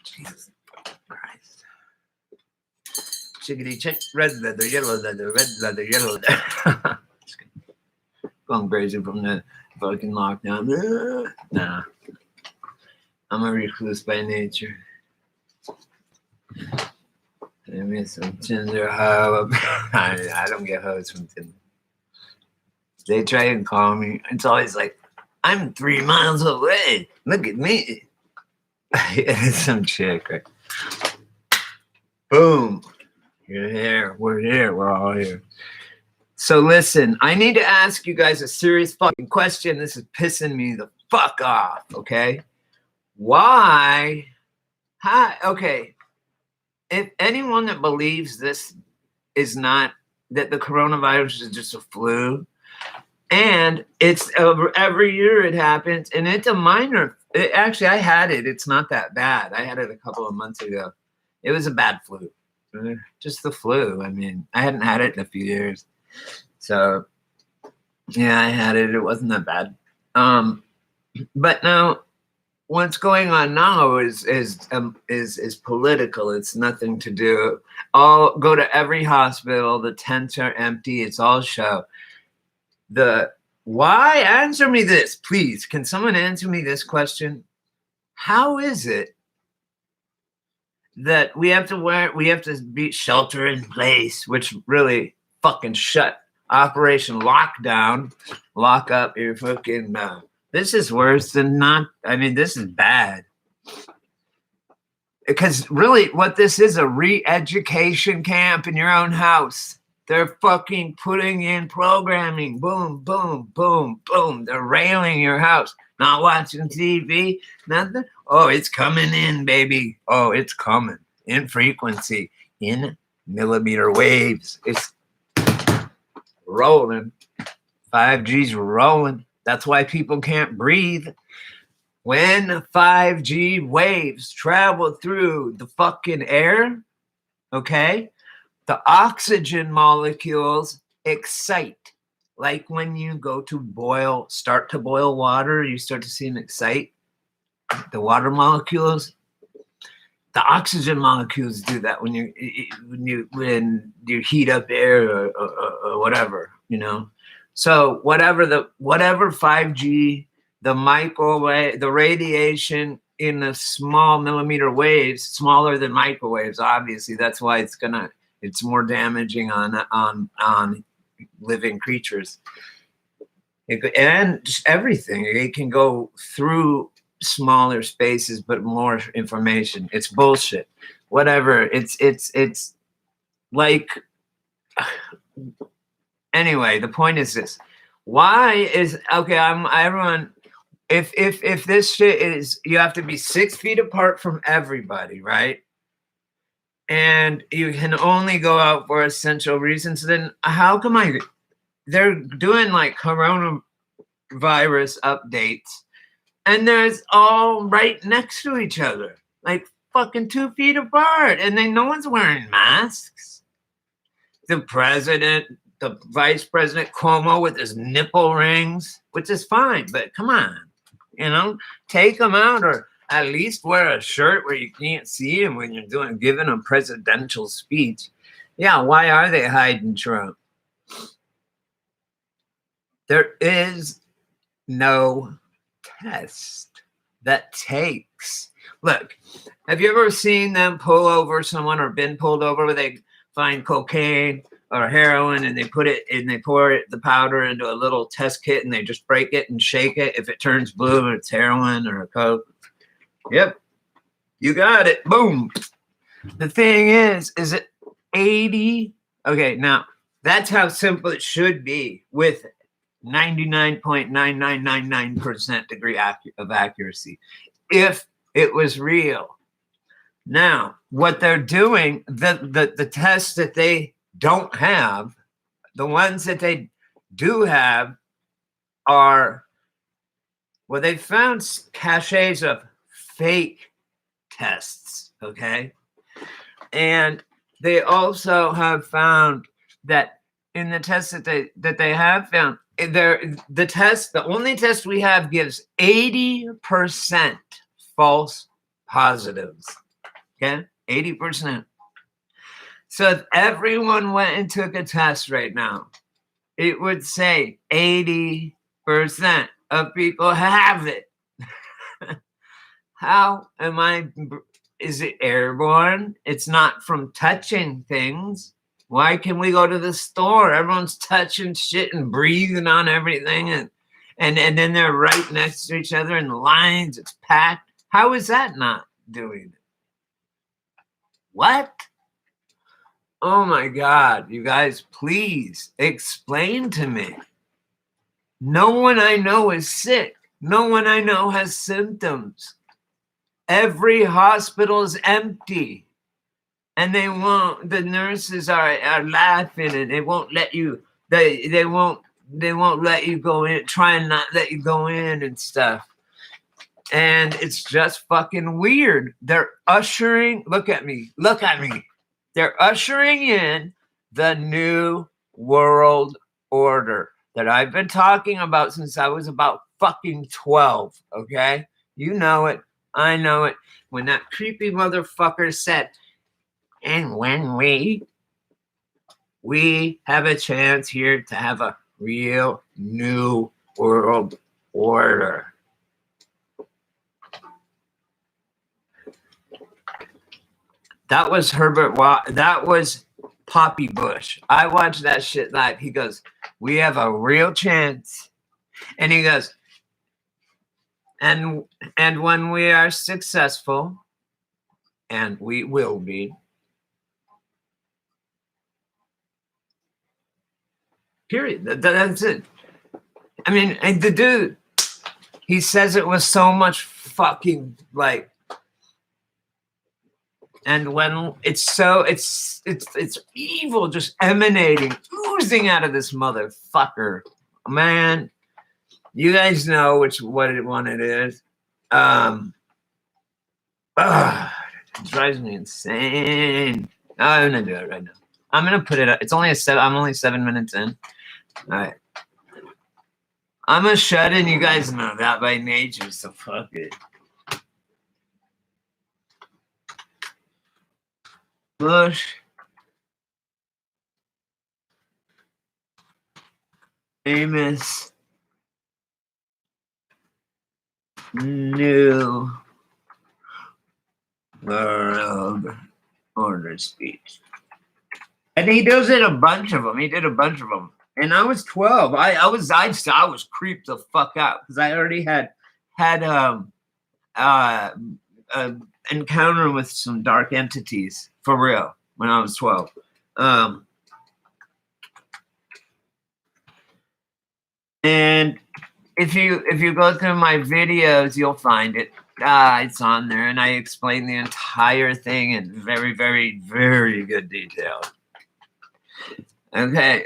Jesus Christ. Chickadee chick, red leather, yellow leather, red leather, yellow leather. Going crazy from the fucking lockdown. Nah. I'm a recluse by nature. I mean, some Tinder hoe. I don't get hoes from Tinder. They try and call me. It's always like, I'm 3 miles away. Look at me. It's some chick, right? Boom. You're here. We're here. We're all here. So listen, I need to ask you guys a serious fucking question. This is pissing me the fuck off, okay? Why? Hi, okay. If anyone that believes this is not, that the coronavirus is just a flu, and it's every year it happens, and it's a minor, actually I had it, it's not that bad. I had it a couple of months ago. It was a bad flu, just the flu. I mean, I hadn't had it in a few years. So yeah, I had it, it wasn't that bad. But now, what's going on now is political. It's nothing to do. I'll go to every hospital. The tents are empty. It's all show. Why? Answer me this, please. Can someone answer me this question? How is it that we have to be shelter in place, which really fucking shut Operation Lockdown, lock up your fucking this is worse than not. I mean, this is bad. Because really, what this is, a re-education camp in your own house. They're fucking putting in programming. Boom, boom, boom, boom. They're railing your house. Not watching TV, nothing. Oh, it's coming in, baby. Oh, it's coming. In frequency, in millimeter waves. It's rolling. 5G's rolling. That's why people can't breathe. When 5G waves travel through the fucking air, okay, the oxygen molecules excite. Like when you go to start to boil water, you start to see them excite. The water molecules, the oxygen molecules do that when you heat up air or whatever, you know. So whatever 5G, the microwave, the radiation in the small millimeter waves, smaller than microwaves, obviously. That's why it's more damaging on living creatures. And just everything. It can go through smaller spaces, but more information. It's bullshit. Whatever. It's like. Anyway, the point is this: why is everyone? If this shit is, you have to be 6 feet apart from everybody, right? And you can only go out for essential reasons. Then how come they're doing like coronavirus updates, and there's all right next to each other, like fucking 2 feet apart, and then no one's wearing masks. The president. The vice president Cuomo with his nipple rings, which is fine, but come on, take them out, or at least wear a shirt where you can't see him when you're giving a presidential speech. Yeah, why are they hiding Trump? There is no test that takes. Look, have you ever seen them pull over someone or been pulled over where they find cocaine or heroin, and they pour the powder into a little test kit, and they just break it and shake it. If it turns blue, it's heroin or a coke. Yep, you got it. Boom. The thing is it 80? Okay, now that's how simple it should be with 99.9999% degree of accuracy, if it was real. Now, what they're doing, the tests that they don't have, the ones that they do have are, well, they found caches of fake tests, okay? And they also have found that in the tests that they have found, the only test we have gives 80% false positives. Okay? 80%. So if everyone went and took a test right now, it would say 80% of people have it. How am I? Is it airborne? It's not from touching things. Why can we go to the store? Everyone's touching shit and breathing on everything, and then they're right next to each other in the lines. It's packed. How is that not doing it? What? Oh my God, you guys, please explain to me. No one I know is sick. No one I know has symptoms. Every hospital is empty. And the nurses are laughing, and they won't let you, they won't let you go in, try and not let you go in and stuff. And it's just fucking weird. They're ushering, look at me. They're ushering in the new world order that I've been talking about since I was about fucking 12, okay? You know it. I know it. When that creepy motherfucker said, and when we have a chance here to have a real new world order. That was Herbert that was Poppy Bush. I watched that shit live. He goes, we have a real chance. And he goes, and when we are successful, and we will be, period. That's it. I mean, and the dude, he says it was so much fucking like, and when it's evil just emanating, oozing out of this motherfucker. Man, you guys know what it is. It drives me insane. I'm gonna do it right now. I'm gonna put it up. It's only I'm only 7 minutes in. All right. I'm a shut-in. You guys know that by nature, so fuck it. Bush. Famous new world order speech. And he does it a bunch of them. He did a bunch of them. And I was 12. I was creeped the fuck out because I already had encounter with some dark entities for real when I was 12. And if you go through my videos, you'll find it. It's on there, and I explain the entire thing in very, very, very good detail. Okay.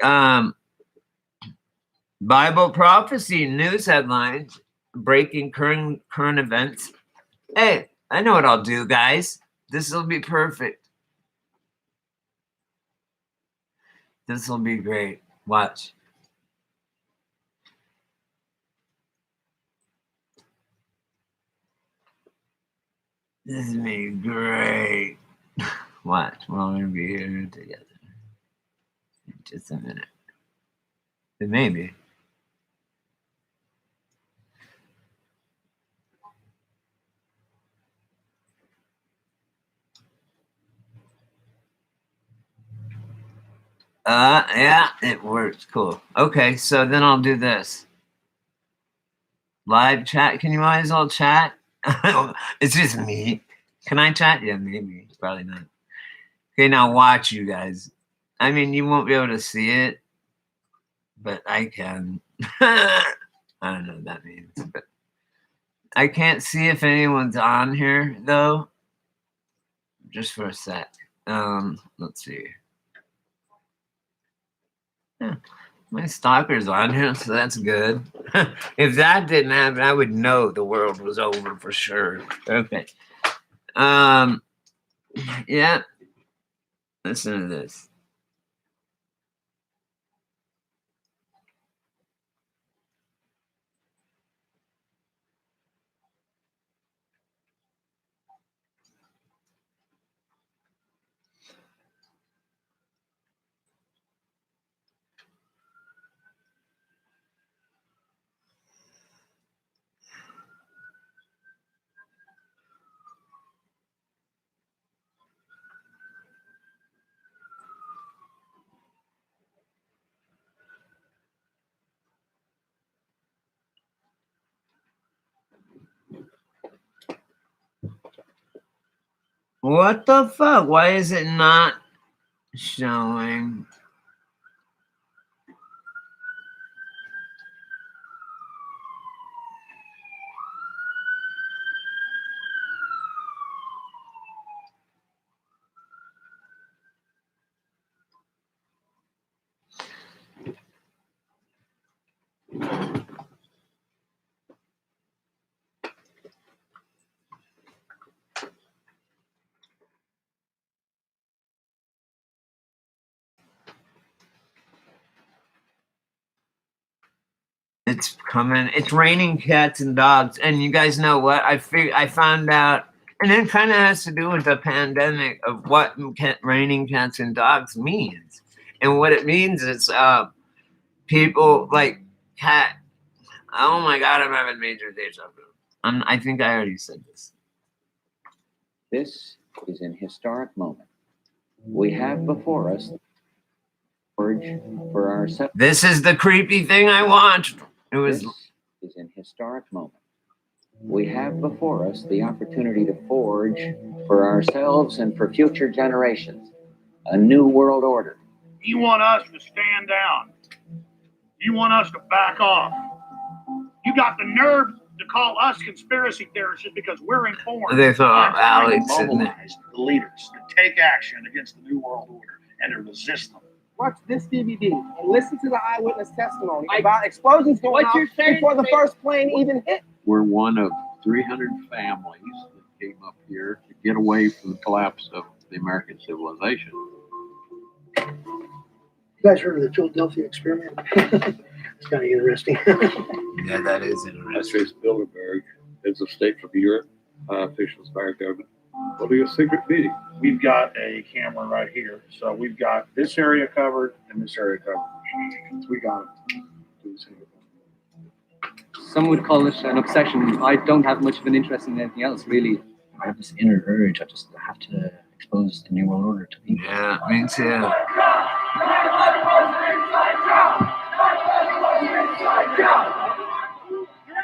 Bible prophecy news headlines, breaking current events. Hey, I know what I'll do, guys. This will be perfect. This will be great. Watch. This is be great. Watch. We're all gonna be here together. In just a minute. Maybe. Yeah, it works. Cool. Okay, so then I'll do this. Live chat. Can you guys all chat? It's just me. Can I chat? Yeah, maybe. Probably not. Okay, now watch, you guys. I mean, you won't be able to see it, but I can. I don't know what that means, but I can't see if anyone's on here, though. Just for a sec. Let's see. Yeah, my stalker's on here, so that's good. If that didn't happen, I would know the world was over for sure. Okay. Yeah. Listen to this. What the fuck? Why is it not showing? It's coming. It's raining cats and dogs. And you guys know what? I found out, and it kind of has to do with the pandemic of what raining cats and dogs means. And what it means is people like cat. Oh my God, I'm having major deja vu. I think I already said this. This is an historic moment. We have before us for ourselves. This is the creepy thing I watched. It was. This is an historic moment. We have before us the opportunity to forge for ourselves and for future generations a new world order. You want us to stand down. You want us to back off. You got the nerve to call us conspiracy theorists just because we're informed. They thought Alex and mobilize the leaders to take action against the New World Order and to resist them. Watch this DVD and listen to the eyewitness testimony about explosions going off before the first plane even hit. We're one of 300 families that came up here to get away from the collapse of the American civilization. You guys heard of the Philadelphia experiment? It's kind of interesting. Yeah, that is interesting. S.J. Bilderberg, heads of state from Europe, high officials of our government, holding a secret meeting. We've got a camera right here. So we've got this area covered and this area covered. We got it. Some would call it an obsession. I don't have much of an interest in anything else, really. I have this inner urge. I just have to expose the New World Order to people. Yeah, me too.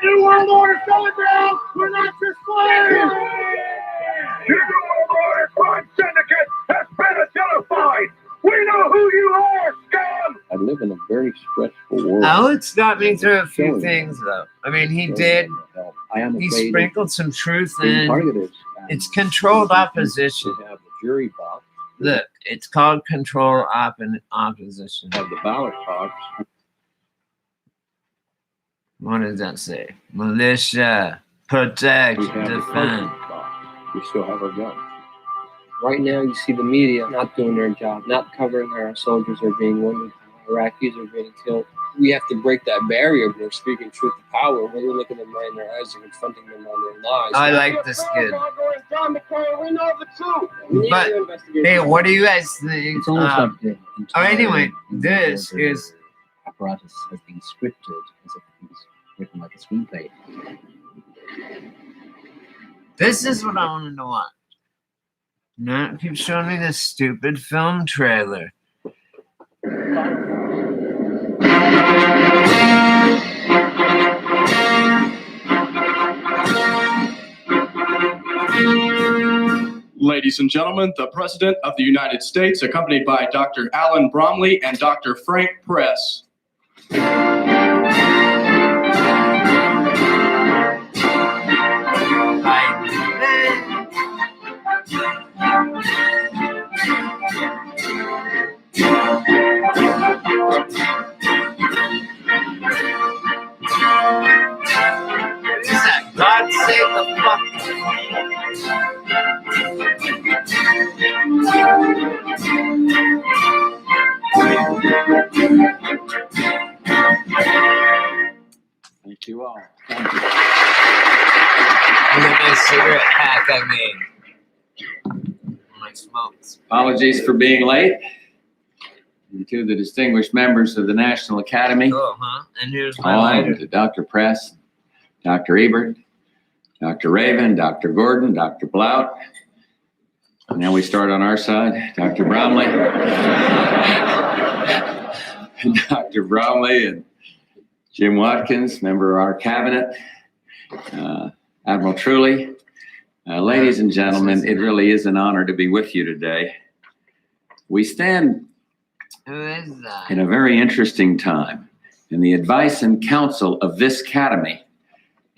New World Order coming down. We're not your slaves. The New World Order crime syndicate has been identified. We know who you are, scum! I live in a very stressful world. Alex got me through a few things, though. I mean, he did. I am He afraid sprinkled some truth being in. targeted. It's controlled opposition. We have the jury box. Look, it's called control opposition. We have the ballot box. What does that say? Militia, protect, We have the defend. president box. We still have our guns. Right now, you see the media not doing their job, not covering how our soldiers are being wounded, how Iraqis are being killed. We have to break that barrier when we're speaking truth to power. When we're looking them right in their eyes and confronting them on their lies. I like this kid. John McClure, we know the truth. We need But, to investigate. Hey, what do you guys think? It's almost like the entire anyway, New this World Order is- apparatus has been scripted as if it was written like a screenplay. This is what I wanted to watch. No, keep showing me this stupid film trailer. Ladies and gentlemen, the President of the United States, accompanied by Dr. Alan Bromley and Dr. Frank Press. What is that? God save the fuck. Thank you all. Look at my cigarette pack I made. My smokes. Apologies for being late. And to the distinguished members of the National Academy, Cool, huh? And here's my all lighter. to Dr. Press, Dr. Ebert, Dr. Raven, Dr. Gordon, Dr. Blount. And now we start on our side, Dr. Bromley. Dr. Bromley and Jim Watkins, member of our cabinet, Admiral Truly, Ladies and gentlemen, it really is an honor to be with you today. We stand Who is that? in a very interesting time, and the advice and counsel of this academy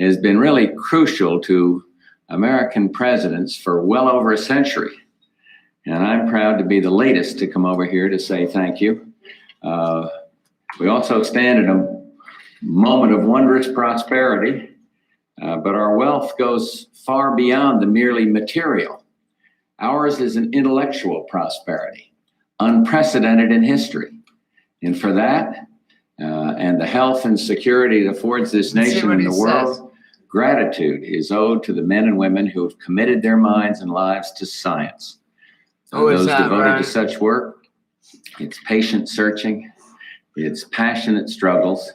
has been really crucial to American presidents for well over a century. And I'm proud to be the latest to come over here to say thank you. We also stand in a moment of wondrous prosperity, but our wealth goes far beyond the merely material. Ours is an intellectual prosperity, unprecedented in history. And for that, and the health and security it affords this Let's see nation what and he the world, says. gratitude is owed to the men and women who have committed their minds and lives to science. Oh, is Those that devoted right? to such work, its patient searching, its passionate struggles,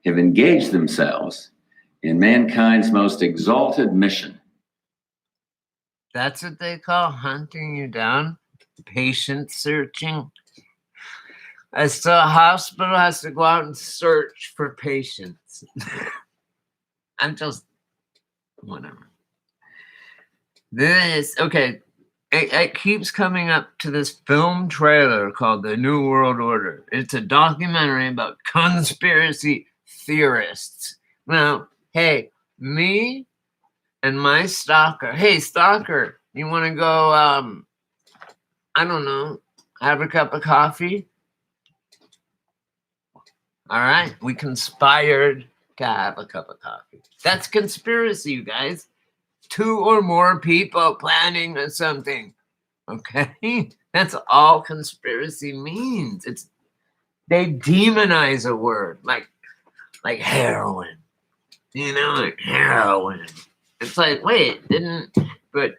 have engaged themselves in mankind's most exalted mission. That's what they call hunting you down? Patient searching? As the hospital has to go out and search for patients. I'm just, whatever. Okay, it keeps coming up to this film trailer called The New World Order. It's a documentary about conspiracy theorists. Now, hey, me and my stalker. Hey, stalker, you want to go, I don't know, have a cup of coffee? All right, we conspired to have a cup of coffee. That's conspiracy, you guys. 2 or more people planning or something. Okay? That's all conspiracy means. They demonize a word like heroin. You know, like heroin. It's like, wait, but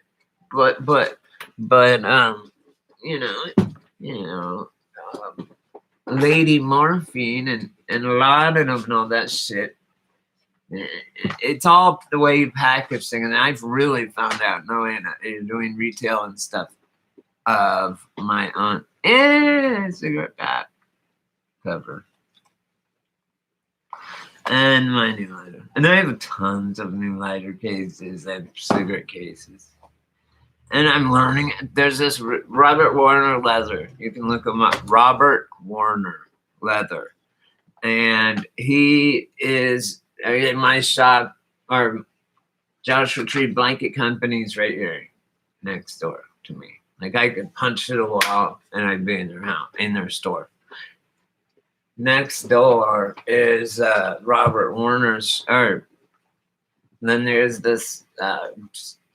Lady Morphine and laudanum and all that shit. It's all the way you package things, and I've really found out knowing doing retail and stuff of my aunt cigarette pack cover and my new lighter, and I have tons of new lighter cases and cigarette cases. And I'm learning. There's this Robert Warner leather. You can look him up. Robert Warner leather, and he is in my shop. Our Joshua Tree Blanket Company's right here, next door to me. Like I could punch through the wall and I'd be in their house, in their store. Next door is Robert Warner's. Or then there's this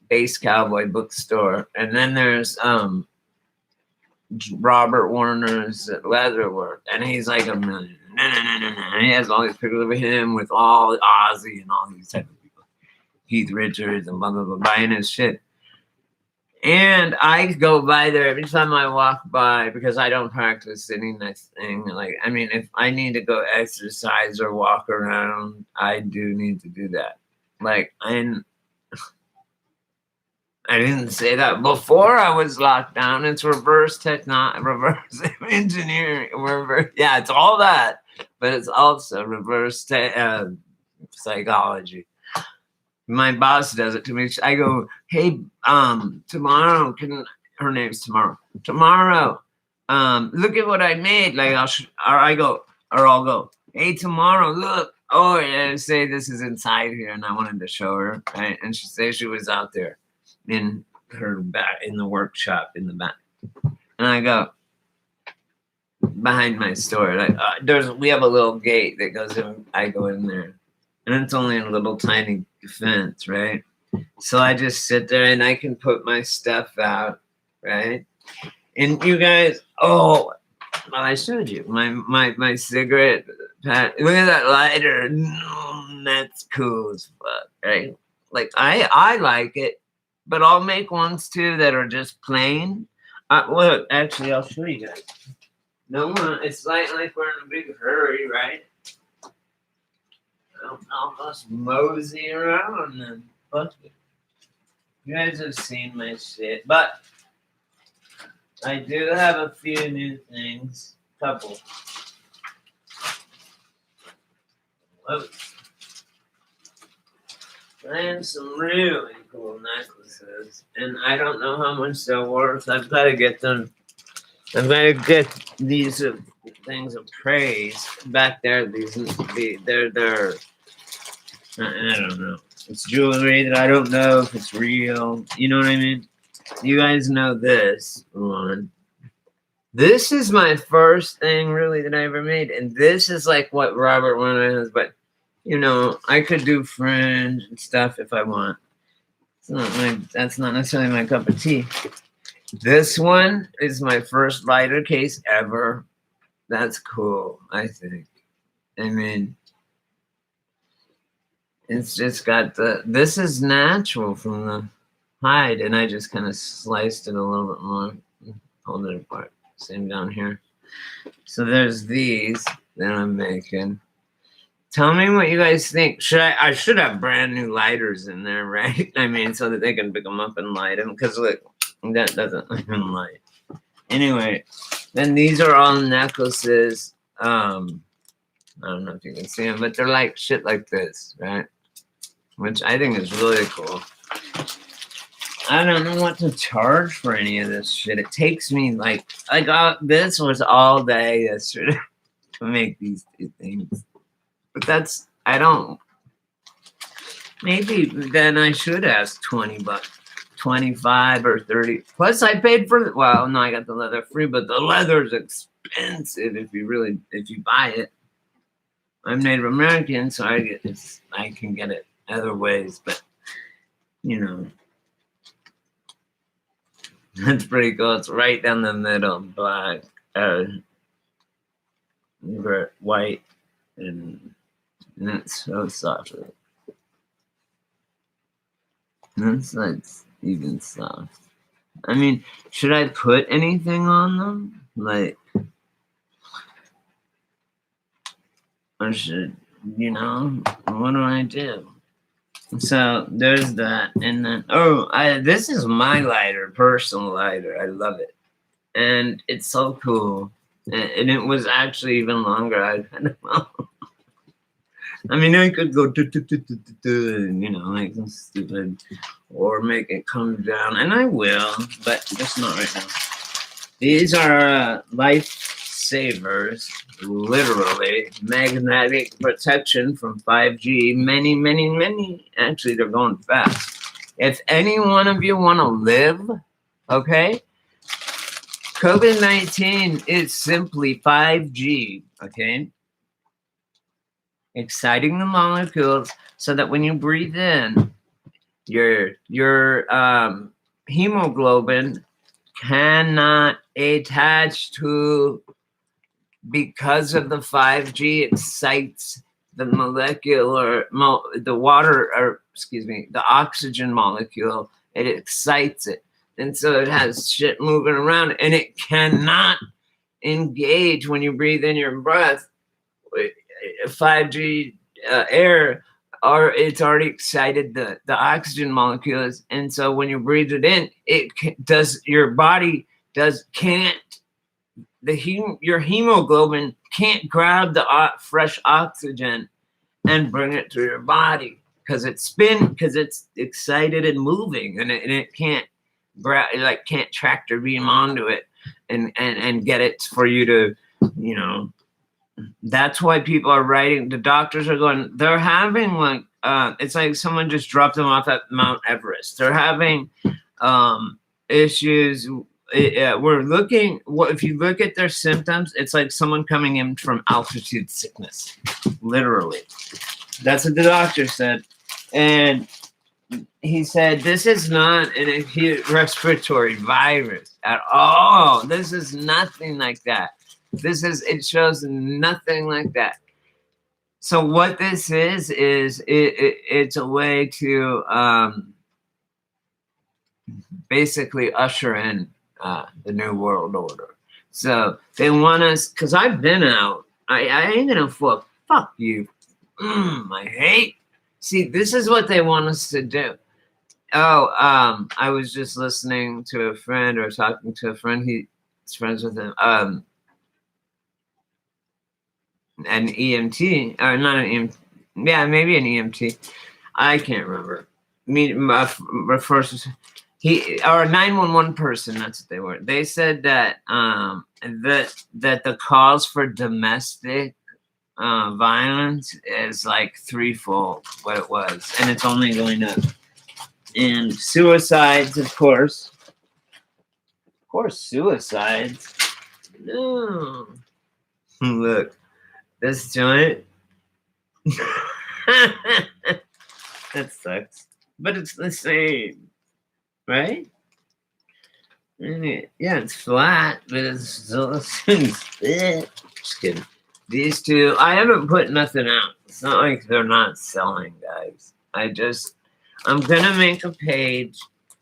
Base Cowboy bookstore, and then there's Robert Warner's Leatherwork, and he's like a million. He has all these pictures of him with all Ozzy and all these type of people, Keith Richards and blah blah blah, buying his shit. And I go by there every time I walk by because I don't practice sitting this thing. Like, I mean, if I need to go exercise or walk around, I do need to do that. Like, I didn't say that before I was locked down. It's reverse engineering. Yeah, it's all that, but it's also reverse psychology. My boss does it to me. I go, hey, tomorrow, her name's Tomorrow. Tomorrow, look at what I made. Like I'll go, hey, Tomorrow, look. Oh, yeah, say this is inside here, and I wanted to show her, right? And she said she was out there in her back in the workshop in the back, and I go behind my store. Like we have a little gate that goes in. I go in there, and it's only a little tiny fence, right? So I just sit there and I can put my stuff out, right? And you guys, well, I showed you my cigarette pack. Look at that lighter. That's cool as fuck, right? Like I like it, but I'll make ones too that are just plain. Look, actually, I'll show you guys. No one. It's like we're in a big hurry, right? I'll just mosey around and fuck it. You guys have seen my shit, but I do have a few new things. Couple. Whoa. I have some really cool necklaces, and I don't know how much they're worth. I've got to get them. I've got to get these things of praise back there. They're. I don't know. It's jewelry that I don't know if it's real. You know what I mean? You guys know this one. This is my first thing really that I ever made, and this is like what Robert wanted is, but you know, I could do fringe and stuff if I want. That's not necessarily my cup of tea. This one is my first lighter case ever. That's cool, I think. I mean, it's just got this is natural from the hide, and I just kind of sliced it a little bit more, hold it apart. Same down here. So there's these that I'm making. Tell me what you guys think. I should have brand new lighters in there, right? I mean, so that they can pick them up and light them. Because look, that doesn't even light. Anyway, then these are all necklaces. I don't know if you can see them, but they're like shit like this, right? Which I think is really cool. I don't know what to charge for any of this shit. It takes me like this was all day yesterday to make these two things. But that's, I don't, maybe then I should ask 20 bucks, 25 or 30. Plus I paid for, well, no, I got the leather free, but the leather's expensive if you buy it. I'm Native American, so I can get it other ways, but you know, that's pretty cool. It's right down the middle, black, white, and it's so soft. That's like even soft. I mean, should I put anything on them? Like, or should, you know, what do I do? So there's that, and then this is my lighter, personal lighter. I love it, and it's so cool, and it was actually even longer. I don't know. I mean, I could go you know, like some stupid, or make it come down, and I will, but just not right now. These are lifesavers. Literally magnetic protection from 5G. Many. Actually, they're going fast. If any one of you want to live, okay, COVID-19 is simply 5G, okay? Exciting the molecules so that when you breathe in, your hemoglobin cannot attach to, because of the 5G excites the the oxygen molecule. It excites it. And so it has shit moving around, and it cannot engage when you breathe in your breath. 5G air, or it's already excited the oxygen molecules. And so when you breathe it in, your body can't, your hemoglobin can't grab the fresh oxygen and bring it to your body because it's excited and moving, and it can't grab, like can't tractor beam onto it and get it for you to, you know. That's why people are writing. The doctors are going. They're having like it's like someone just dropped them off at Mount Everest. They're having issues. We're looking. If you look at their symptoms, it's like someone coming in from altitude sickness. Literally, that's what the doctor said, and he said this is not an acute respiratory virus at all. This is nothing like that. It shows nothing like that. So what this is it's a way to basically usher in the new world order. So they want us, because I've been out. I ain't gonna fuck you. I hate. See, this is what they want us to do. I was just listening to a friend, or talking to a friend. He's friends with him. An EMT, or not an EMT, yeah, maybe an EMT. I can't remember. My first, he or 911 person. That's what they were. They said that that the calls for domestic violence is like threefold what it was, and it's only going up. And suicides, of course, suicides. No, look, this joint. That sucks, but it's the same, right? Yeah, it's flat, but it's still the same. Just kidding. These two, I haven't put nothing out. It's not like they're not selling, guys. I'm gonna make a page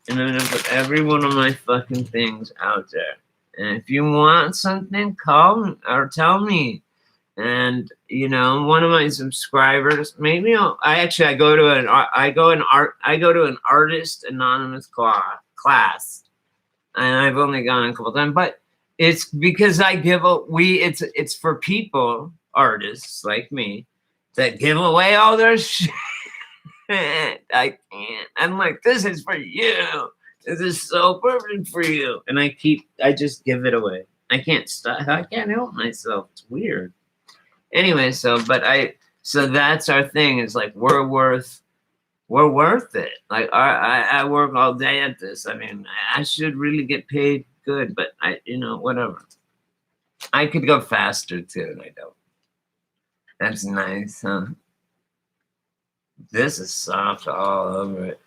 and I'm gonna put every one of my fucking things out there. And if you want something, call me or tell me. And one of my subscribers, maybe I go to an artist anonymous class, and I've only gone a couple times, but it's because it's for people, artists like me, that give away all their shit. I can't. I'm like, this is for you. This is so perfect for you, and I just give it away. I can't stop. I can't help myself. It's weird. Anyway, so that's our thing. Is like we're worth it. Like I work all day at this. I mean, I should really get paid good, but whatever. I could go faster too, and I don't. That's nice, huh? This is soft all over it.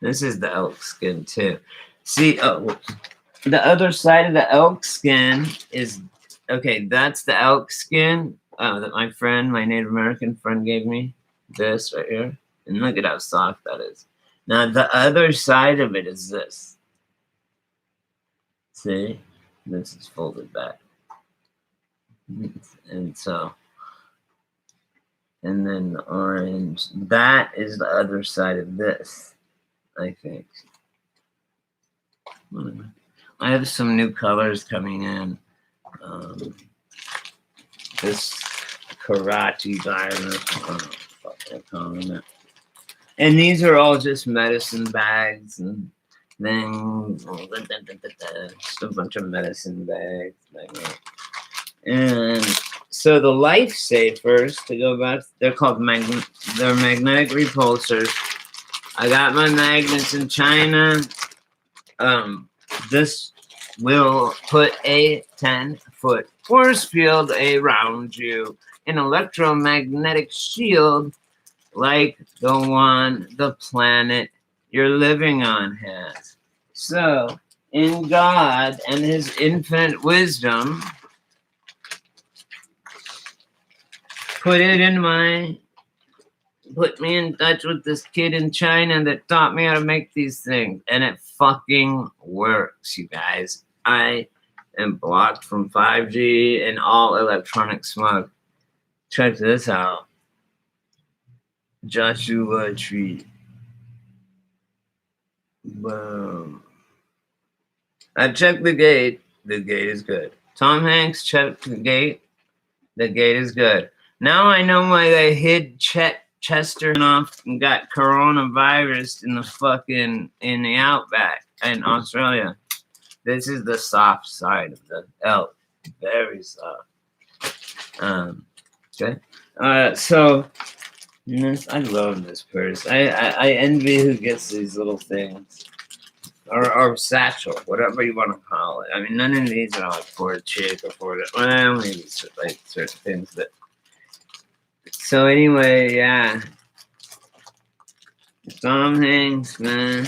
This is the elk skin too. See, the other side of the elk skin is okay. That's the elk skin. That my Native American friend gave me, this right here. And look at how soft that is. Now, the other side of it is this. See? This is folded back. And then the orange. That is the other side of this, I think. I have some new colors coming in. This Karachi virus, they're calling it. And these are all just medicine bags and things. Just a bunch of medicine bags. And so the lifesavers, to go back, they're called they're magnetic repulsors. I got my magnets in China. This will put a 10-foot force field around you, an electromagnetic shield like the one the planet you're living on has. So, in God and His infinite wisdom, put me in touch with this kid in China that taught me how to make these things, and it fucking works, you guys. I am blocked from 5G and all electronic smoke. Check this out. Joshua Tree. Boom. I checked the gate. The gate is good. Tom Hanks checked the gate. The gate is good. Now I know why they hid Chester off and got coronavirus in the outback in Australia. This is the soft side of the elk. Very soft. Okay. So I love this purse. I envy who gets these little things. Or satchel, whatever you want to call it. I mean, none of these are like for a chick or for the, well, maybe like certain things, but so anyway, yeah. Tom Hanks, man.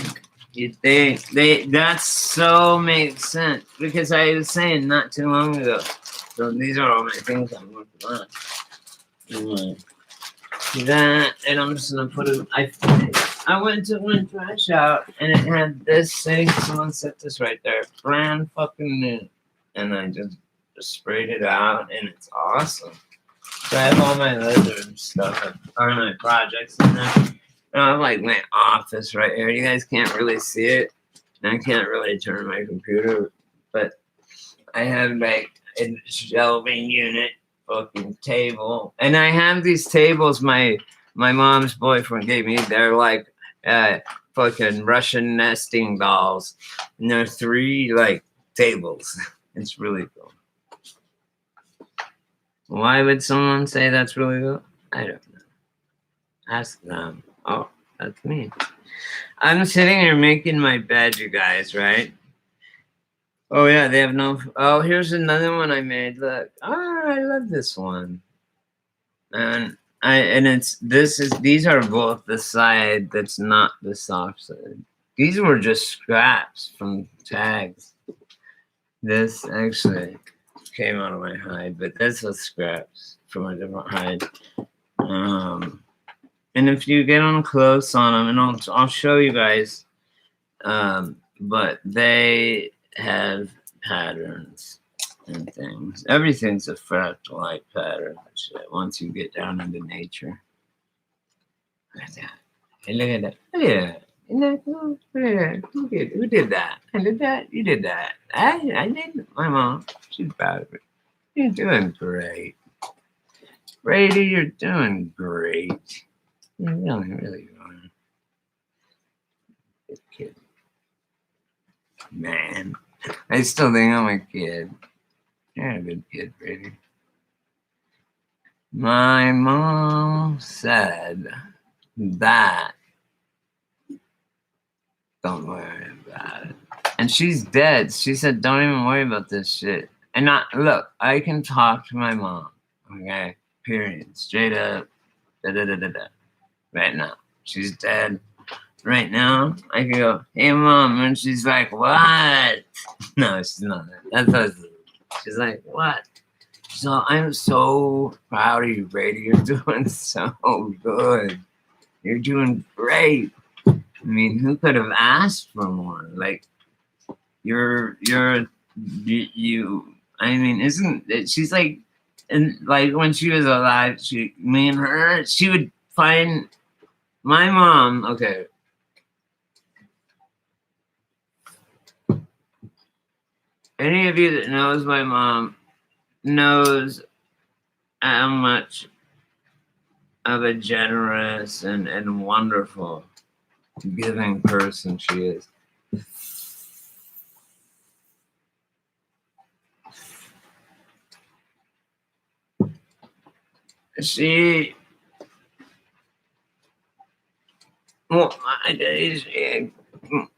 You think that so makes sense because I was saying not too long ago. So these are all my things I'm working on. Anyway, that, and I'm just gonna put it. I went to one trash out and it had this thing. Someone set this right there, brand fucking new, and I just sprayed it out, and it's awesome. So I have all my leather stuff, or my projects in there. And I have like my office right here. You guys can't really see it, and I can't really turn my computer, but I have like a shelving unit, fucking table, and I have these tables. My my mom's boyfriend gave me. They're like fucking Russian nesting dolls. And there are 3 like tables. It's really cool. Why would someone say that's really cool? I don't know. Ask them. Oh, that's me. I'm sitting here making my bed, you guys, right? Oh yeah, they have no. Oh, here's another one I made. Look, I love this one. And these are both the side that's not the soft side. These were just scraps from tags. This actually came out of my hide, but this was scraps from a different hide. And if you get on close on them, and I'll show you guys, but they have patterns and things. Everything's a fractal-like pattern and shit once you get down into nature. Look at that. Hey, look at that. Look at that. Isn't that cool? Look at that. Who did that? I did that. You did that. I did. My mom. She's proud of it. You're doing great. Brady, you're doing great. You really, really are. Good kid. Man. I still think I'm a kid. You're a good kid, Brady. My mom said that. Don't worry about it. And she's dead. She said, don't even worry about this shit. And look, I can talk to my mom. Okay? Period. Straight up. Da-da-da-da-da. Right now. She's dead. Right now, I can go, hey, Mom. And she's like, what? No, she's not. That's she's like, what? So I'm so proud of you, Brady. You're doing so good. You're doing great. I mean, who could have asked for more? Like, you. I mean, isn't it? She's like, and like when she was alive, me and her, she would find my mom. Okay. Any of you that knows my mom knows how much of a generous and wonderful, giving person she is.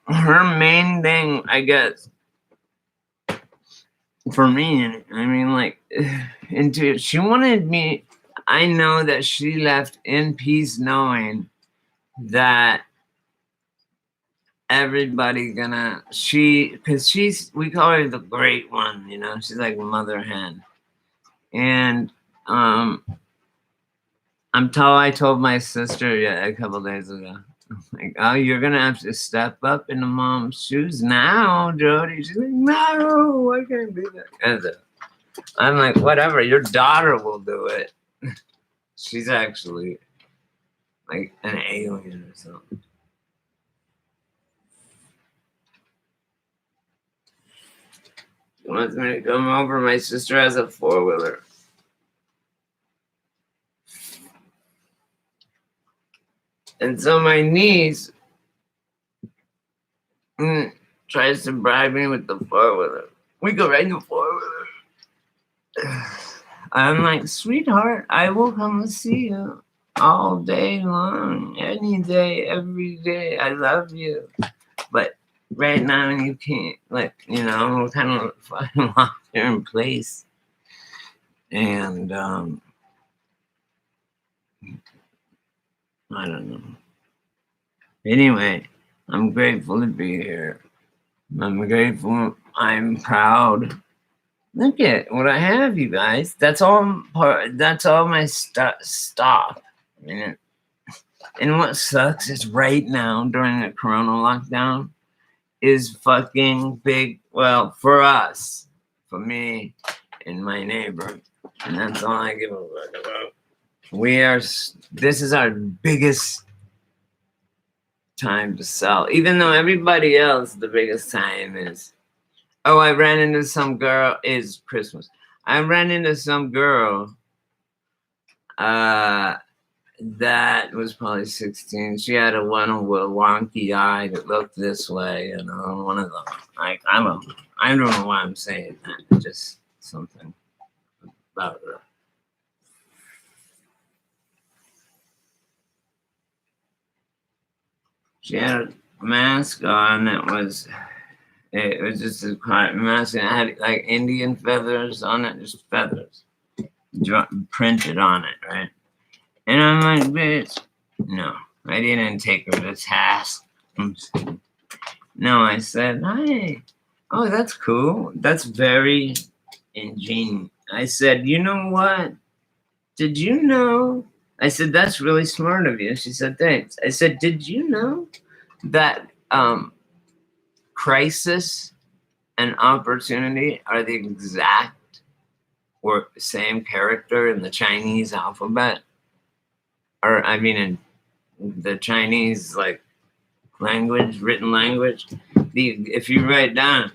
Her main thing, I guess, for me, I mean, like, she wanted me, I know that she left in peace knowing that everybody because we call her the great one, you know, she's like mother hen. And I told my sister a couple days ago, like, oh, you're gonna have to step up into Mom's shoes now, Jody. She's like, no, I can't do that. And I'm like, whatever, your daughter will do it. She's actually like an alien or something. She wants me to come over. My sister has a 4-wheeler. And so my niece tries to bribe me with the 4-wheeler. We go ride the 4-wheeler. I'm like, sweetheart, I will come and see you all day long, any day, every day. I love you. But right now you can't, like, you know, we're kind of fucking locked here in place. And I don't know. Anyway, I'm grateful to be here. I'm grateful. I'm proud. Look at what I have, you guys. That's all my stuff. I mean, and what sucks is right now during the Corona lockdown is fucking big. Well, for us, for me and my neighbor, and that's all I give a fuck about. This is our biggest time to sell, even though everybody else, the biggest time is, oh, I ran into some girl, is Christmas. I ran into some girl that was probably 16. She had a one with a wonky eye that looked this way, you know, one of them. Like, I don't know why I'm saying that. Just something about her. She had a mask on that was, it was just a quiet mask, and it had like Indian feathers on it, just feathers printed on it, right? And I'm like, bitch, no, I didn't take her to task. No, I said, hi. Oh, that's cool. That's very ingenious. I said, you know what? Did you know? I said, that's really smart of you. She said, thanks. I said, did you know that crisis and opportunity are the exact or same character in the Chinese alphabet? Or, I mean, in the Chinese, like, language, written language. If you write down,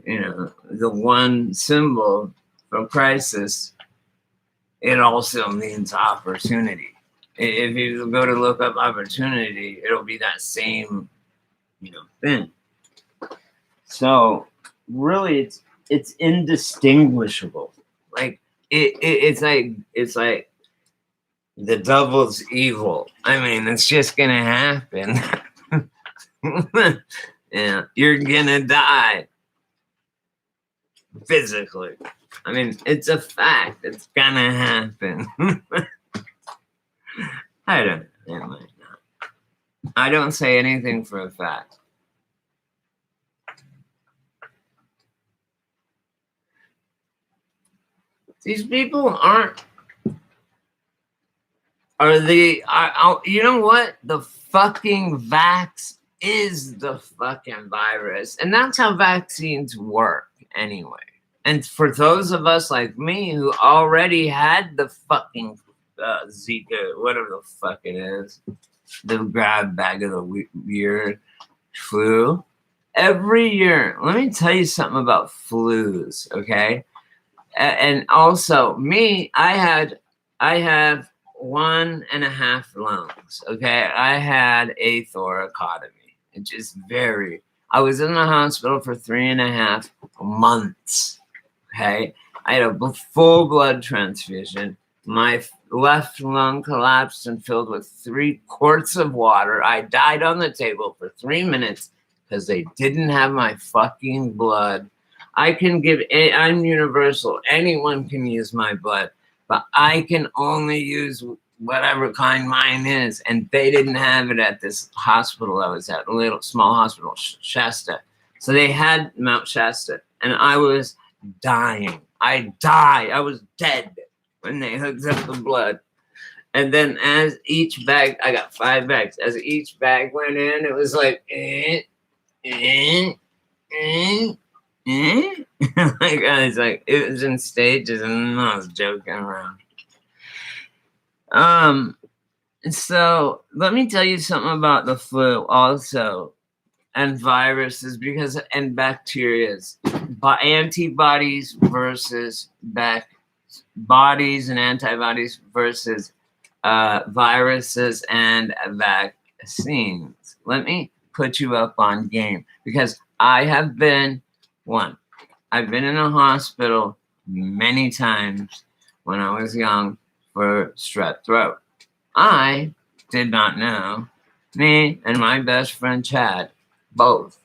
you know, the one symbol for crisis, it also means opportunity. If you go to look up opportunity, it'll be that same, you know, thing. So really, it's indistinguishable. Like it's like the devil's evil. I mean, it's just gonna happen. Yeah, you're gonna die physically. I mean, it's a fact. It's gonna happen. I don't. It might not. I don't say anything for a fact. These people aren't. You know what? The fucking vax is the fucking virus. And that's how vaccines work anyway. And for those of us like me who already had the fucking Zika, whatever the fuck it is, the grab bag of the year flu, every year, let me tell you something about flus, okay? And also me, I have 1.5 lungs, okay? I had a thoracotomy. It just I was in the hospital for 3.5 months, okay? I had a full blood transfusion. My left lung collapsed and filled with 3 quarts of water. I died on the table for 3 minutes because they didn't have my fucking blood. I'm universal. Anyone can use my blood, but I can only use whatever kind mine is. And they didn't have it at this hospital I was at, a little small hospital, Shasta. So they had Mount Shasta, and I was dying. I was dead when they hooked up the blood. And then as each bag, I got 5 bags. As each bag went in, it was like, like I was like, it was in stages, and I was joking around. So let me tell you something about the flu also, and viruses, and bacterias, antibodies versus bodies and antibodies versus viruses and vaccines. Let me put you up on game, because I have been I've been in a hospital many times when I was young for strep throat. I did not know. Me and my best friend Chad both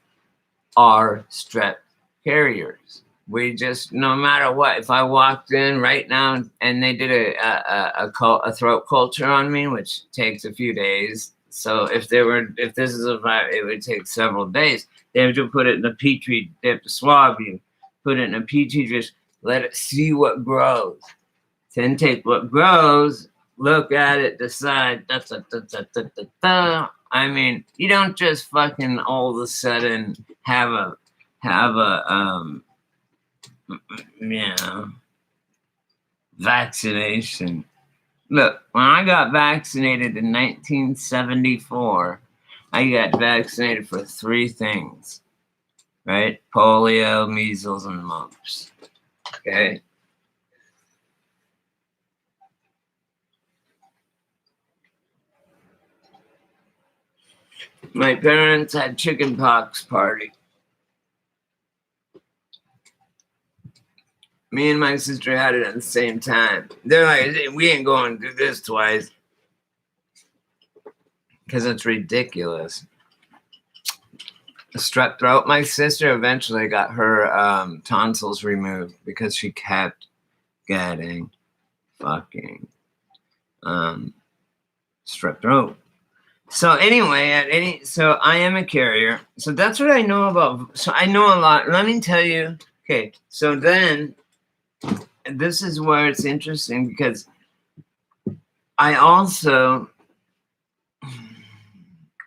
are strep carriers. We just, no matter what, if I walked in right now and they did a throat culture on me, which takes a few days. So if this is a virus, it would take several days. They have to put it in a petri, they have to swab you, put it in a petri dish, let it see what grows. Then take what grows, look at it, decide. I mean, you don't just fucking all of a sudden have a vaccination. Look, when I got vaccinated in 1974, I got vaccinated for 3 things, right? Polio, measles, and mumps. Okay. My parents had chicken pox party. Me and my sister had it at the same time. They're like, we ain't going to do this twice. Because it's ridiculous. Strep throat. My sister eventually got her tonsils removed because she kept getting fucking strep throat. So anyway, so I am a carrier. So that's what I know about. So I know a lot. Let me tell you. Okay, so then this is where it's interesting because I also,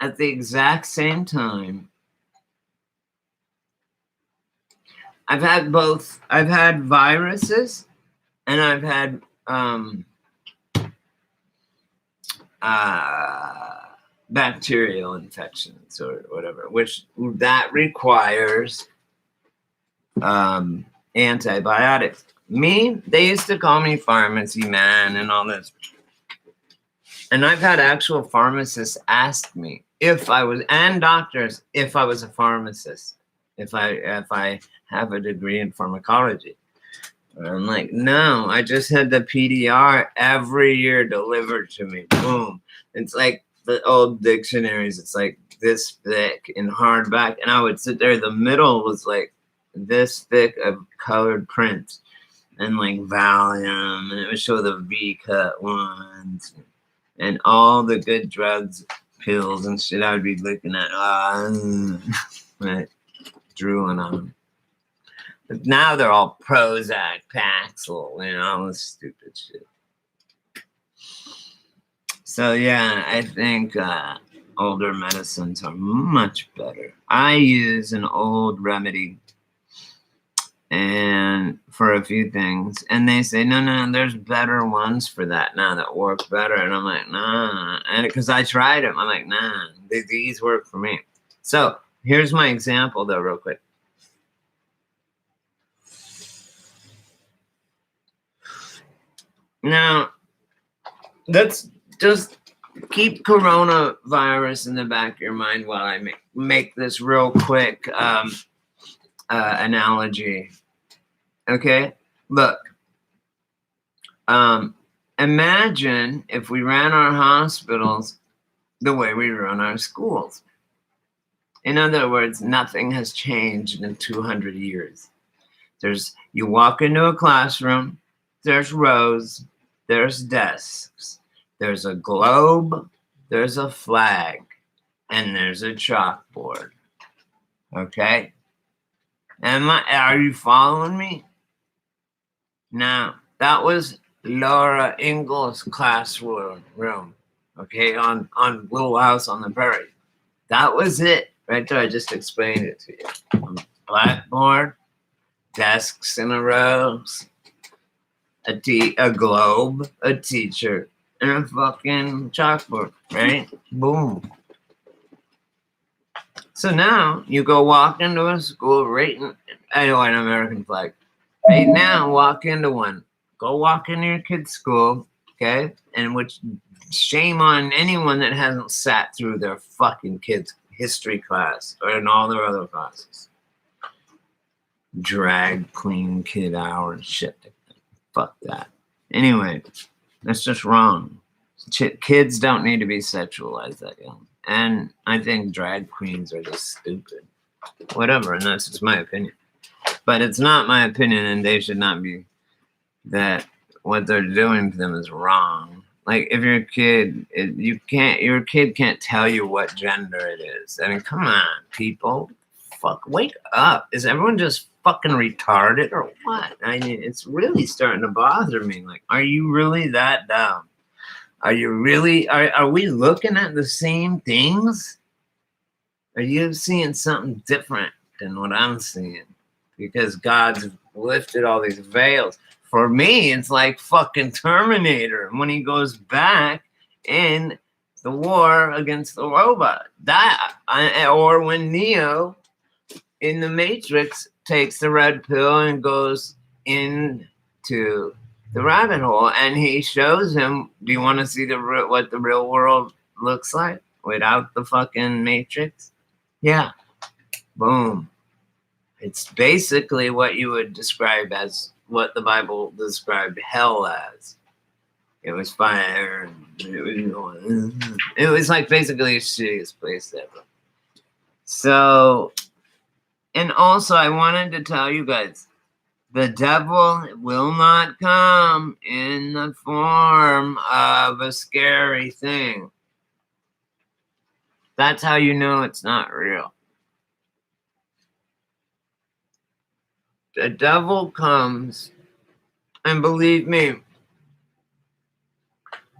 at the exact same time, I've had both. I've had viruses and I've had bacterial infections or whatever, which that requires antibiotics. Me, they used to call me pharmacy man and all this. And I've had actual pharmacists ask me if I was, and doctors, if I was a pharmacist, if I have a degree in pharmacology. And I'm like, no, I just had the PDR every year delivered to me. Boom. It's like the old dictionaries. It's like this thick in hardback. And I would sit there. The middle was like this thick of colored print and like Valium. And it would show the V-cut ones and all the good drugs, pills and shit I would be looking at. Right. Drooling on them. But now they're all Prozac, Paxil, you know, all this stupid shit. So yeah, I think older medicines are much better. I use an old remedy and for a few things, and they say no, there's better ones for that now that work better, and I'm like nah, and because I tried them, I'm like nah, these work for me. So here's my example though, real quick. Now, let's just keep coronavirus in the back of your mind while I make this real quick analogy. Okay? Look. Imagine if we ran our hospitals the way we run our schools. In other words, nothing has changed in 200 years. You walk into a classroom, there's rows, there's desks, there's a globe, there's a flag, and there's a chalkboard. Okay? Are you following me? Now, that was Laura Ingalls' classroom, okay, on Little House on the Prairie. That was it, right there. I just explained it to you. Blackboard, desks in a rows, a globe, a teacher, and a fucking chalkboard, right? Boom. So now you go walk into a school I know an American flag. Right now, walk into one. Go walk into your kid's school, okay? And shame on anyone that hasn't sat through their fucking kids' history class or in all their other classes. Drag queen kid hour shit. Fuck that. Anyway, that's just wrong. Kids don't need to be sexualized that young. And I think drag queens are just stupid. Whatever, and that's just my opinion. But it's not my opinion, and they should not be that what they're doing to them is wrong. Like if you're a kid, your kid can't tell you what gender it is. I mean, come on, people. Fuck, wake up. Is everyone just fucking retarded or what? I mean, it's really starting to bother me. Like, are you really that dumb? Are you really, are we looking at the same things? Are you seeing something different than what I'm seeing? Because God's lifted all these veils. For me, it's like fucking Terminator when he goes back in the war against the robot. Or when Neo in the Matrix takes the red pill and goes into the rabbit hole, and he shows him, do you want to see what the real world looks like? without the fucking matrix? Yeah. Boom. It's basically what you would describe as what the Bible described hell as. It was fire. It was like basically the shittiest place ever. So, and also I wanted to tell you guys, the devil will not come in the form of a scary thing. That's how you know it's not real. The devil comes, and believe me,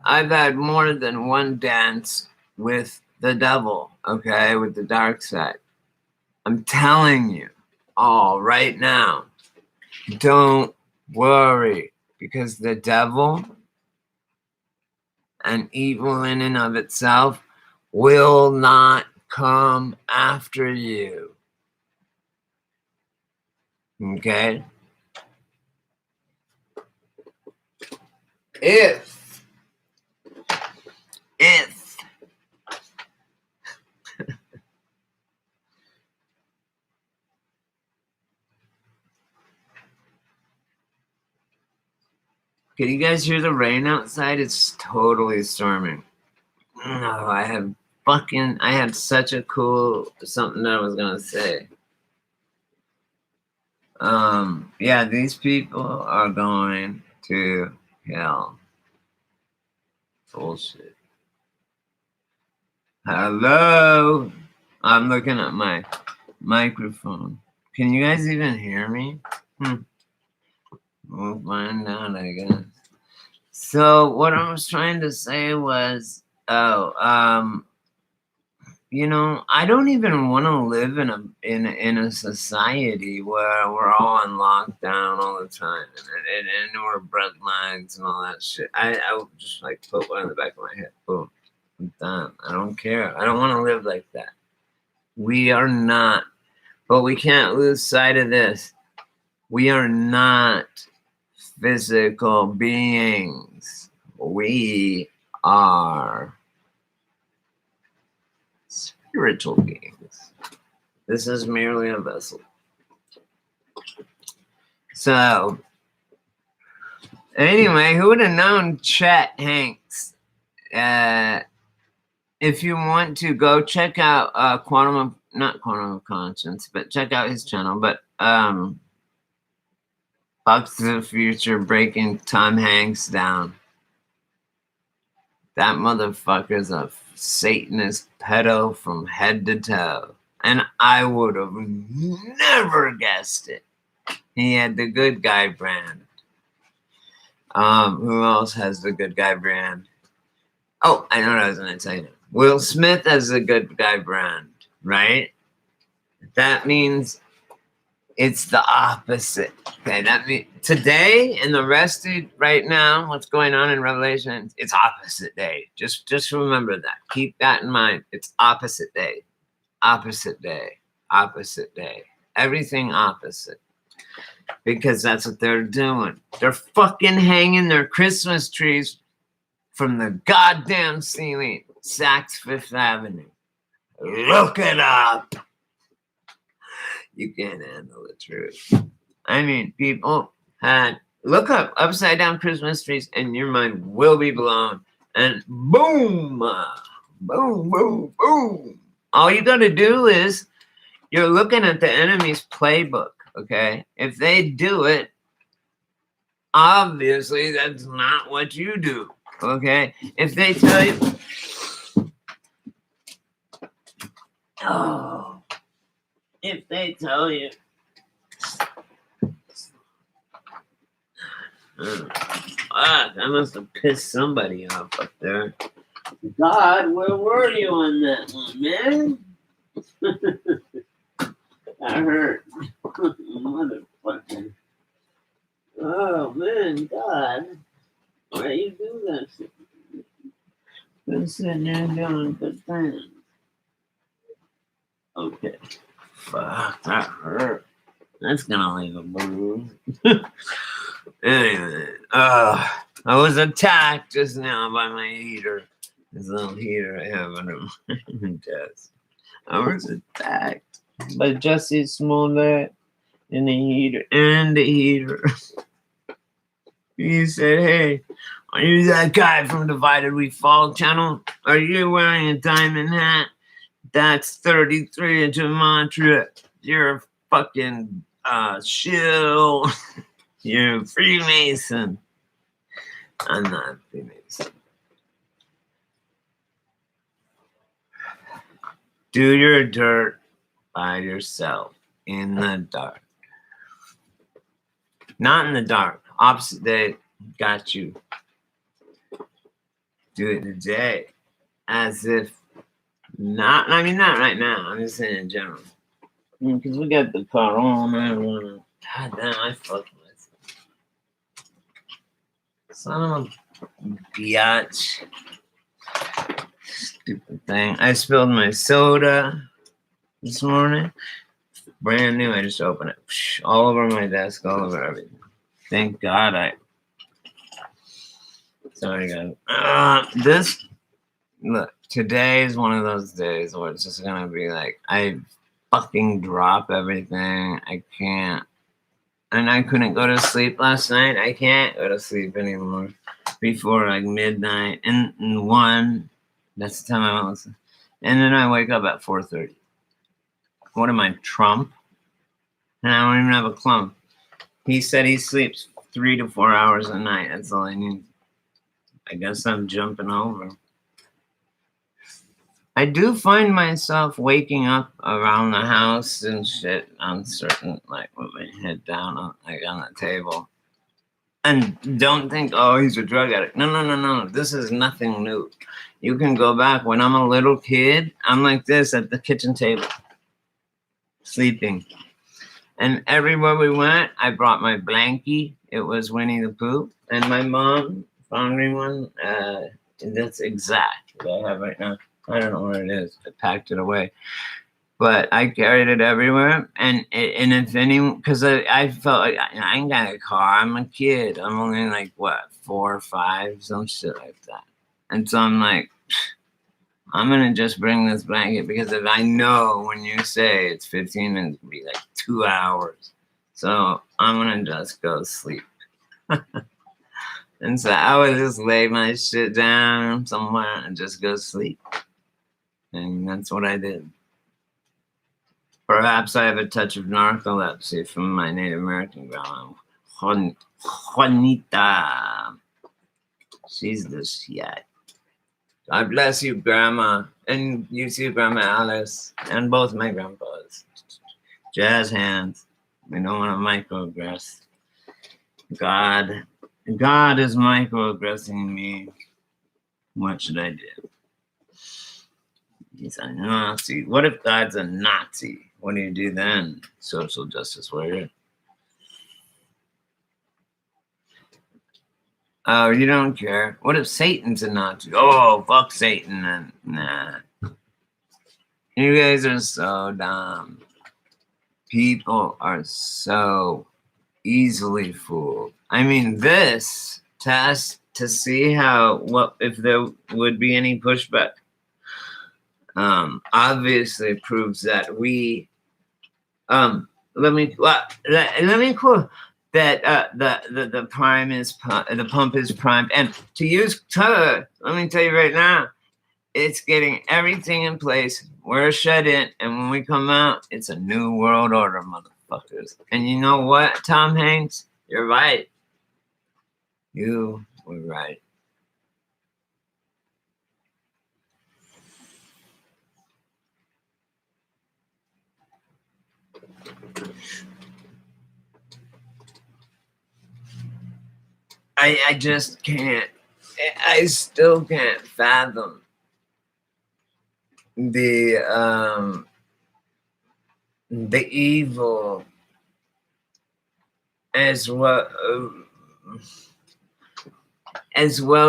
I've had more than one dance with the devil, okay, with the dark side. I'm telling you all right now, don't worry, because the devil and evil in and of itself will not come after you. Okay? If can you guys hear the rain outside? It's totally storming. No, I had such a cool something that I was gonna say. Yeah, these people are going to hell. Bullshit. Hello? I'm looking at my microphone. Can you guys even hear me? We'll find out, I guess. So what I was trying to say was, you know, I don't even want to live in a society where we're all on lockdown all the time and we're breadlines and all that shit. I would just like put one in the back of my head. Boom. I'm done. I don't care. I don't want to live like that. We are not, but we can't lose sight of this. We are not physical beings. We are spiritual beings. This is merely a vessel. So, anyway, who would have known Chet Hanks? If you want to go check out not Quantum of Conscience, but check out his channel. But Back to the Future, breaking Tom Hanks down. That motherfucker's a Satanist pedo from head to toe. And I would have never guessed it. He had the good guy brand. Who else has the good guy brand? Oh, I know what I was going to tell you. Will Smith has the good guy brand, right? That means it's the opposite. Okay, that means today and the rest of right now, what's going on in Revelation, it's opposite day. Just remember that. Keep that in mind. It's opposite day. Opposite day. Opposite day. Everything opposite. Because that's what they're doing. They're fucking hanging their Christmas trees from the goddamn ceiling. Saks Fifth Avenue. Look it up. You can't handle the truth. I mean, people had look up upside down Christmas trees and your mind will be blown. And boom, boom, boom, boom. All you gotta do is you're looking at the enemy's playbook, okay? If they do it, obviously that's not what you do, okay? If they tell you, if they tell you, I must have pissed somebody off up there. God, where were you on that one, man? That hurt. Motherfucker. Oh, man, God. Why you do that shit? Been sitting there doing good things. Okay. Fuck, that hurt. That's gonna leave a bruise. Anyway, I was attacked just now by my heater. This little heater I have under my desk. I was attacked by Jesse Smollett and the heater. He said, "Hey, are you that guy from Divided We Fall channel? Are you wearing a diamond hat? That's 33 into mantra. You're a fucking shill. You're a Freemason." I'm not a Freemason. Do your dirt by yourself in the dark. Not in the dark. Opposite day, got you. Do it today. As if not right now. I'm just saying in general. Because we got the corona. God damn, I fucked myself. Son of a biatch. Stupid thing. I spilled my soda this morning. Brand new. I just opened it. All over my desk, all over everything. Thank God Sorry, guys. Look, today is one of those days where it's just gonna be like, I fucking drop everything. I can't. And I couldn't go to sleep last night. I can't go to sleep anymore before like midnight and 1. That's the time I went to sleep. And then I wake up at 4:30. What am I, Trump? And I don't even have a clump. He said he sleeps 3 to 4 hours a night. That's all I need. I guess I'm jumping over. I do find myself waking up around the house and shit on certain, like with my head down on the table. And don't think, oh, he's a drug addict. No. This is nothing new. You can go back. When I'm a little kid, I'm like this at the kitchen table, sleeping. And everywhere we went, I brought my blankie. It was Winnie the Pooh. And my mom found me one. That's exact that I have right now. I don't know where it is. I packed it away. But I carried it everywhere. And if anyone, because I felt like I ain't got a car. I'm a kid. I'm only like, 4 or 5, some shit like that. And so I'm like, I'm going to just bring this blanket because if I know when you say it's 15 minutes, it'll be like 2 hours. So I'm going to just go sleep. And so I would just lay my shit down somewhere and just go sleep. And that's what I did. Perhaps I have a touch of narcolepsy from my Native American grandma, Juanita. She's the shit. God bless you, Grandma. And you too, Grandma Alice. And both my grandpas. Jazz hands. We don't want to microaggress. God is microaggressing me. What should I do? He's a Nazi. What if God's a Nazi? What do you do then, social justice warrior? Oh, you don't care. What if Satan's a Nazi? Oh, fuck Satan then. Nah. You guys are so dumb. People are so easily fooled. I mean, this test to see what if there would be any pushback obviously proves that we let me quote that the prime is the pump is primed, and to use let me tell you right now, it's getting everything in place. We're shut in, and when we come out, it's a new world order, motherfuckers. And you know what, Tom Hanks, you're right. You were right. I just can't. I still can't fathom the evil as well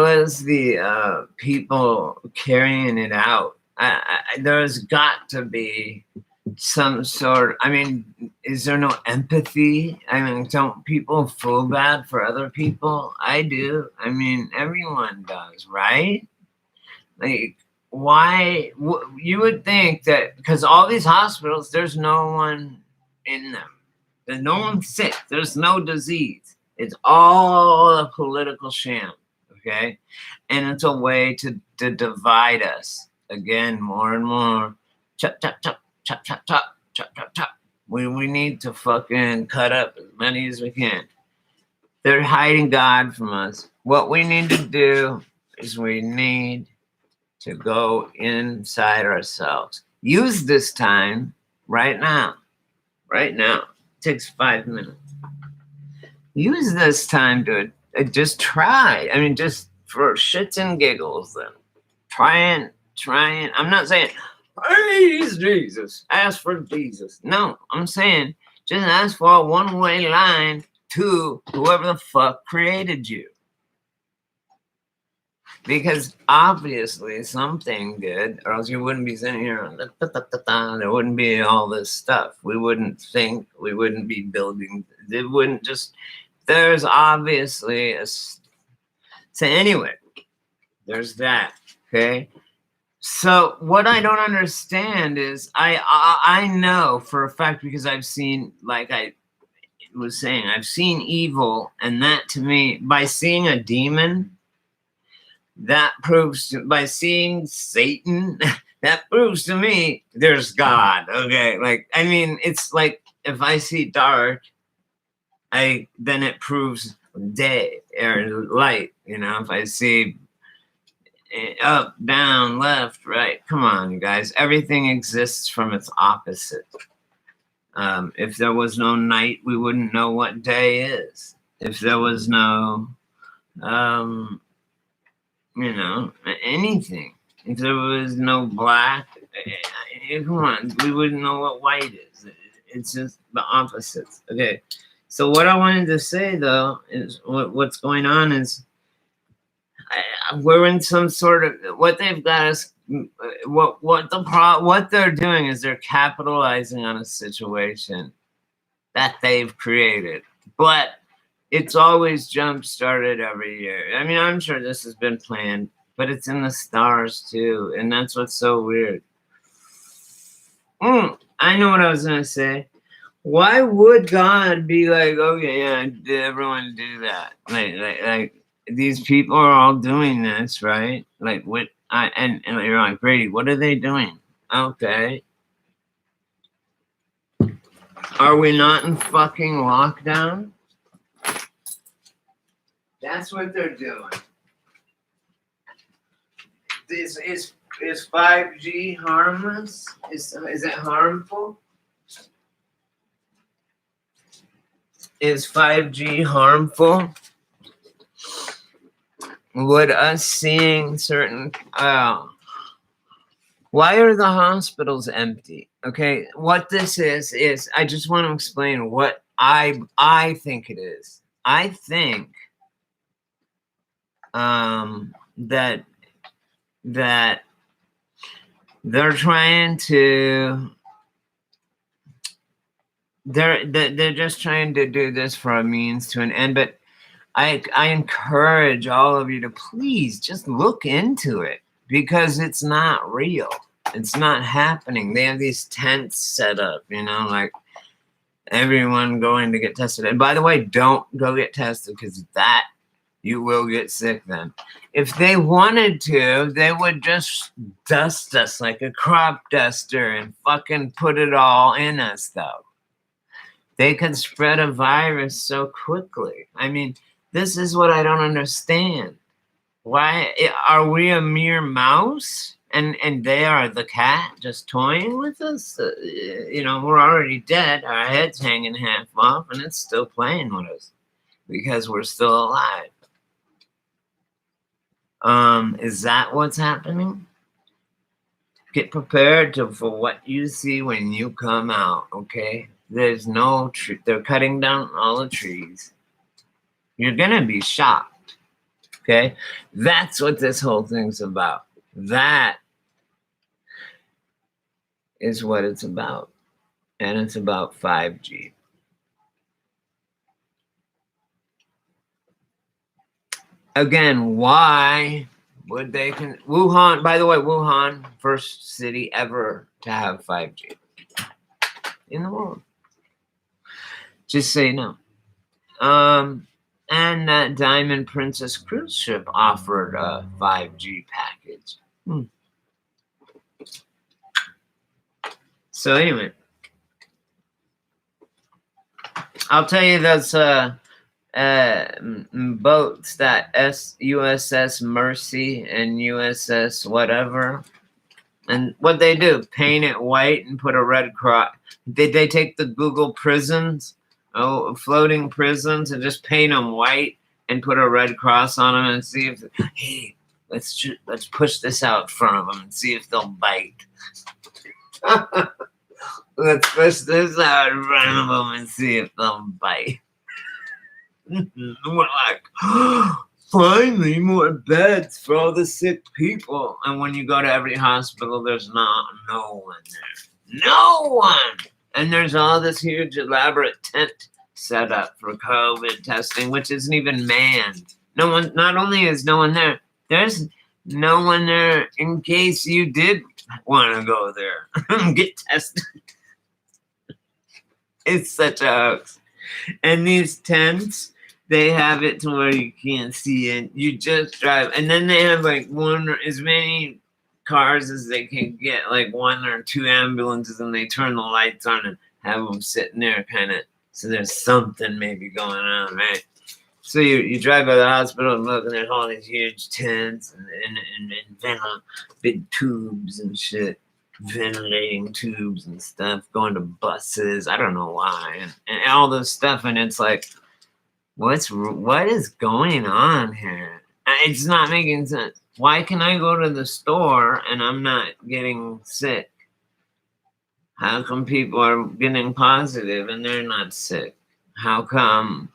as the people carrying it out. There's got to be some sort. I mean, is there no empathy? I mean, don't people feel bad for other people? I do. I mean, everyone does, right? Like, why? You would think that because all these hospitals, there's no one in them. There's no one sick. There's no disease. It's all a political sham, okay? And it's a way to divide us again more and more. Chop, chop, chop, chop, chop, chop, chop, chop, chop. We need to fucking cut up as many as we can. They're hiding God from us. What we need to do is we need to go inside ourselves. Use this time right now. Right now. It takes 5 minutes. Use this time to just try. I mean, just for shits and giggles, then. Try and. I'm not saying, praise Jesus. Ask for Jesus. No, I'm saying just ask for a one-way line to whoever the fuck created you. Because obviously something good, or else you wouldn't be sitting here. There wouldn't be all this stuff. We wouldn't think. We wouldn't be building. It wouldn't just. There's obviously a. So anyway, there's that. Okay. So what I don't understand is I know for a fact because I've seen, like I was saying, I've seen evil, and that to me, by seeing a demon, that proves by seeing Satan, that proves to me there's God. Okay, like I mean, it's like if I see dark, then it proves day or light. You know, if I see up, down, left, right. Come on, you guys. Everything exists from its opposite. If there was no night, we wouldn't know what day is. If there was no, anything. If there was no black, come on, we wouldn't know what white is. It's just the opposites. Okay. So what I wanted to say though is what's going on is we're in some sort of what they've got us. What they're doing is they're capitalizing on a situation that they've created, but it's always jump started every year. I mean, I'm sure this has been planned, but it's in the stars too, and that's what's so weird. I know what I was gonna say. Why would God be like, okay, yeah, everyone do that? Like these people are all doing this, right? Like what? And you're like, Brady, what are they doing? Okay. Are we not in fucking lockdown? That's what they're doing. Is 5G harmless? Is it harmful? Is 5G harmful? Would us seeing certain why are the hospitals empty? Okay, what this is I just want to explain what I think it is. I think that they're trying to they're just trying to do this for a means to an end, but I encourage all of you to please just look into it because it's not real. It's not happening. They have these tents set up, like everyone going to get tested. And by the way, don't go get tested because that you will get sick then. If they wanted to, they would just dust us like a crop duster and fucking put it all in us, though. They could spread a virus so quickly. I mean, this is what I don't understand. Why are we a mere mouse and they are the cat just toying with us? We're already dead. Our head's hanging half off and it's still playing with us because we're still alive. Is that what's happening? Get prepared for what you see when you come out, okay? There's no tree. They're cutting down all the trees. You're going to be shocked, okay? That's what this whole thing's about. That is what it's about. And it's about 5G. Again, why Would they can Wuhan, by the way, Wuhan, first city ever to have 5G in the world. Just so you know. And that Diamond Princess cruise ship offered a 5G package. So anyway, I'll tell you those boats, that USS Mercy and USS whatever, and what they do, paint it white and put a red cross. Did they take the Google prisons, floating prisons, and just paint them white and put a red cross on them and see if, hey, let's push this out in front of them and see if they'll bite. Let's push this out in front of them and see if they'll bite. We're like, finally, more beds for all the sick people. And when you go to every hospital, there's no one there. No one! And there's all this huge elaborate tent set up for COVID testing, which isn't even manned. No one, not only is no one there, there's no one there in case you did want to go there and get tested. It's such a hoax. And these tents, they have it to where you can't see it. You just drive. And then they have like as many cars as they can get, like 1 or 2 ambulances, and they turn the lights on and have them sitting there kind of, so there's something maybe going on, right? So you drive by the hospital and look, and there's all these huge tents and big tubes and shit, ventilating tubes and stuff, going to buses. I don't know why, and all this stuff, and it's like, what is going on here? It's not making sense. Why can I go to the store and I'm not getting sick? How come people are getting positive and they're not sick? How come?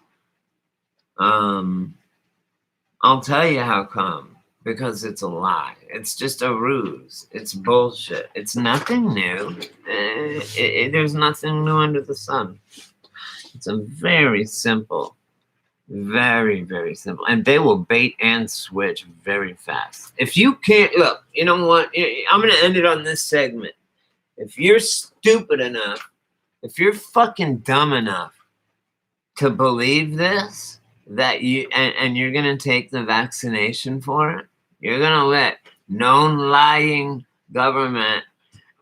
I'll tell you how come. Because it's a lie. It's just a ruse. It's bullshit. It's nothing new. There's nothing new under the sun. It's a very simple, very, very simple. And they will bait and switch very fast. If you can't, look, you know what? I'm going to end it on this segment. If you're stupid enough, if you're fucking dumb enough to believe this, that you, and you're going to take the vaccination for it, you're going to let known lying government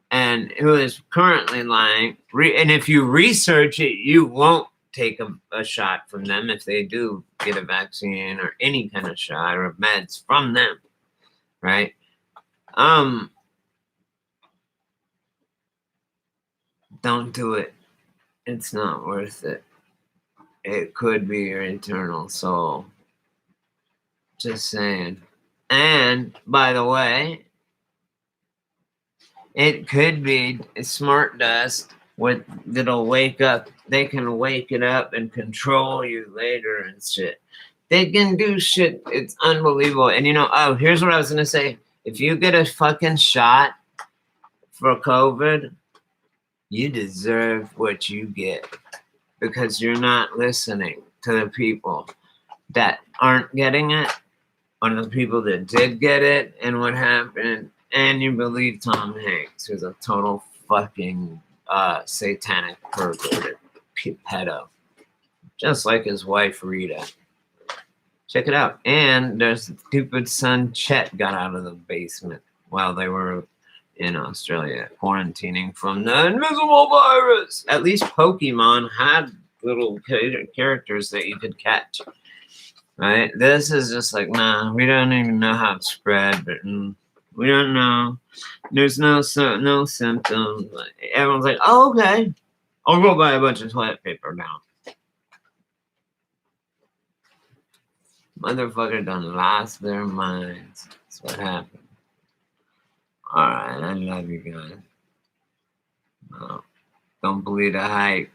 and who is currently lying, and if you research it, you won't take a shot from them if they do get a vaccine or any kind of shot or meds from them, right? Don't do it. It's not worth it. It could be your eternal soul. Just saying. And, by the way, it could be smart dust that'll wake up. They can wake it up and control you later and shit. They can do shit. It's unbelievable. And here's what I was going to say. If you get a fucking shot for COVID, you deserve what you get because you're not listening to the people that aren't getting it or the people that did get it and what happened. And you believe Tom Hanks, who's a total fucking satanic pervert, pedo, just like his wife Rita. Check it out. And their stupid son Chet got out of the basement while they were in Australia quarantining from the invisible virus. At least Pokemon had little characters that you could catch. Right? This is just like, nah, we don't even know how it spread, but we don't know. There's no symptoms. Everyone's like, oh, okay. I'll go buy a bunch of toilet paper now. Motherfucker done lost their minds. That's what happened. All right, I love you guys. No, don't believe the hype.